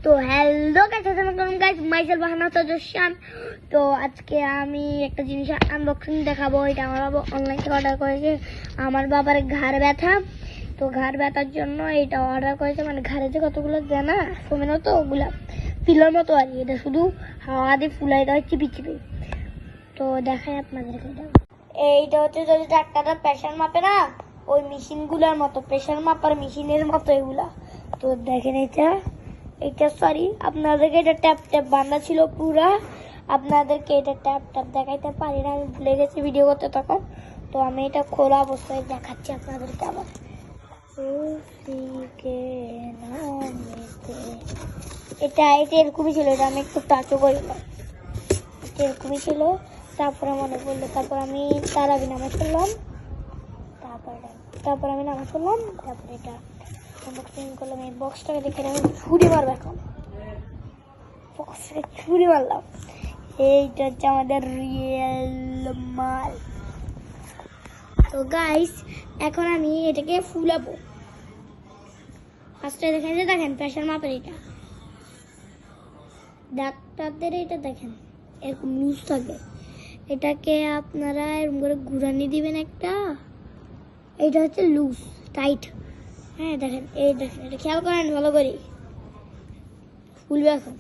তো hello guys, আসসালামু আলাইকুম গাইস, মাইসেল বাহানা সজশন। তো আজকে আমি একটা জিনিস আনবক্সিং দেখাবো। এটা আমার বাবা অনলাইন থেকে অর্ডার করেছে। আমার বাবার ঘাড় ব্যথা, তো ঘাড় ব্যথার জন্য এটা অর্ডার করেছে। মানে ঘাড়ে যে কতগুলো দেয় না সোমেন, তো ওগুলা পিলোর মতো আর এটা শুধু হাওয়া দিয়ে ফুলাই দেওয়া চিপি চিপি। তো দেখাই আপনাদেরকে। এইটা হচ্ছে যদি ডাক্তাররা প্রেশার মাপে না, ওই মেশিনগুলোর মতো, প্রেশার মাপার মেশিনের মতো এগুলা। তো দেখেন এটা সরি, আপনাদেরকে এটা ট্যাপ ট্যাপ বাঁধা ছিল পুরা। আপনাদেরকে এটা ট্যাপ ট্যাপ দেখাইতে পারি না, আমি ভুলে গেছি ভিডিও করতে তখন। তো আমি এটা খোলা অবস্থায় দেখাচ্ছি আপনাদেরকে আবার। এটা এরকমই ছিল, এটা আমি একটু টাচও করিলাম, এটা এরকমই ছিল। তারপরে মনে পড়লো, তারপর আমি তারাবি নামাজ পড়লাম, তারপর আমি নামাজ পড়লাম, তারপরে এটা আনবক্সিং করলাম। এই বক্সটাকে দেখে আমি ছুরি মারবো এখন, বক্সটাকে ছুরি মারলাম। এইটা হচ্ছে আমাদের রিয়েল মাল। তো গাইস, এখন আমি এটাকে ফুলাবো। ফার্স্টে দেখেন প্রেশার মাপের এটা, ডাক্তারদের এটা দেখেন এরকম লুজ থাকে। এটাকে আপনারা এরকম করে ঘুরানি দিবেন একটা, এইটা হচ্ছে লুজ টাইট। হ্যাঁ দেখেন, এই দেখেন, এটা খেয়াল করেন ভালো করে, খুলবে এখন।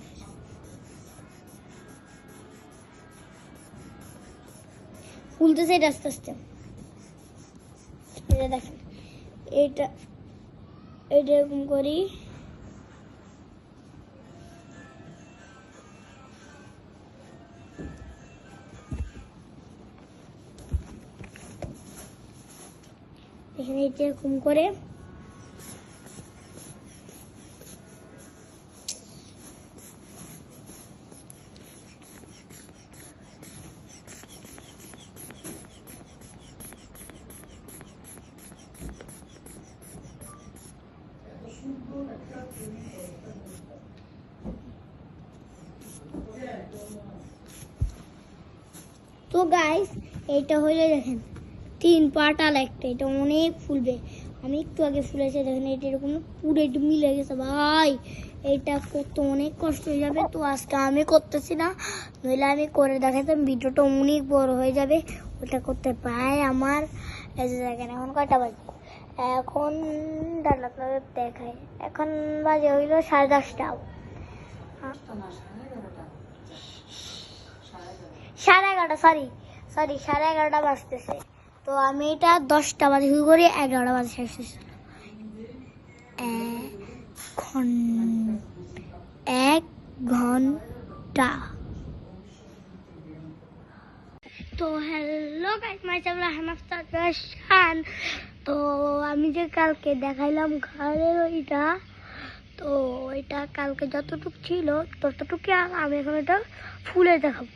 খুলতেছে এটা আস্তে আস্তে। এটা দেখেন, এটা এরকম করি, এখানে এরকম করে তো গাইস, এইটা হইলে দেখেন 3 পার্ট আর একটা, এটা অনেক ফুলবে। আমি একটু আগে ফুলেছে দেখেন, এটা এরকম পুরো একটু মিলে গেছে ভাই। এটা করতে অনেক কষ্ট হয়ে যাবে, তো আজকে আমি করতেছি না, নইলে আমি করে দেখাতাম, ভিডিওটা অনেক বড় হয়ে যাবে। ওটা করতে প্রায় আমার এই যে দেখেন এখন কয়টা বাজে, এখন দেখায়, এখন বাজে হইলো 10:30। 11:30, সরি 11:30 বাজতেছে। তো আমি এটা 10টা বাজে শুরু করি, 11টা বাজে শেষ হয়েছে। 1 ঘন্টা। তো হ্যালো গাইস, মাইসেল আহমদ সাজশন। তো আমি যে কালকে দেখাইলাম ঘরের ওইটা, তো এটা কালকে যতটুকু ছিল ততটুকু আমি এখন এটা ফুলে দেখাবো।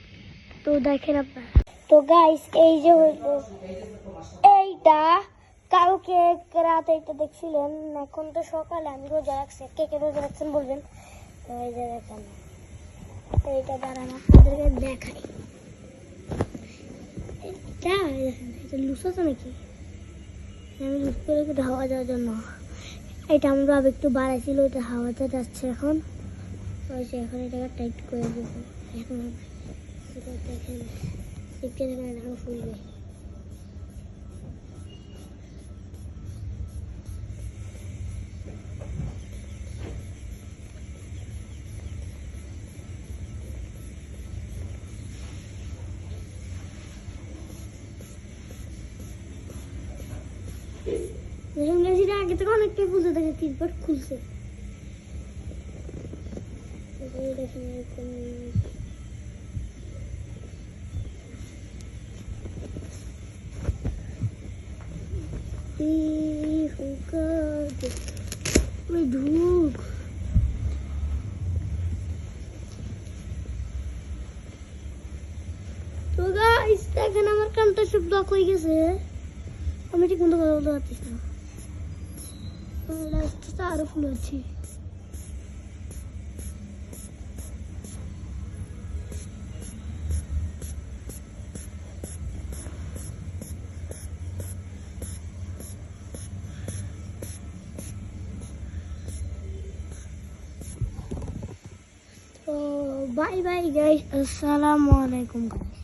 তো দেখেন আপনারা। তো গাইস, এই যে এইটা কালকে রাতে এটা দেখছিলেন, এখন তো সকালে আমি রোজা রাখছি। কে কে রোজা রাখছেন বলবেন। তো এই যে দেখেন, এইটা দাঁড়ান আপনাদেরকে দেখাই। এটা দেখেন, এটা লুজ আছে নাকি, আমি লুজ করে একটু হাওয়া যাওয়ার জন্য। এটা আমার বাবা একটু বাড়াইছিল, এটা হাওয়াতে যাচ্ছে এখন। এখন এটাকে টাইট করে দেবো। এখন দেখেন, এখন ফুলবে। আগে থেকে অনেকটাই ফুলতে দেখে 3 পার্ট খুলছে। দেখেন এরকম ঢুক। তো গাইস দেখেন, আমার কানটা সব ব্লক হয়ে গেছে, আমি ঠিক মতো কথা বলতে পারছি না। আরো ফুল আছে। বাই বাই গাইস, আসসালামু আলাইকুম গাইস।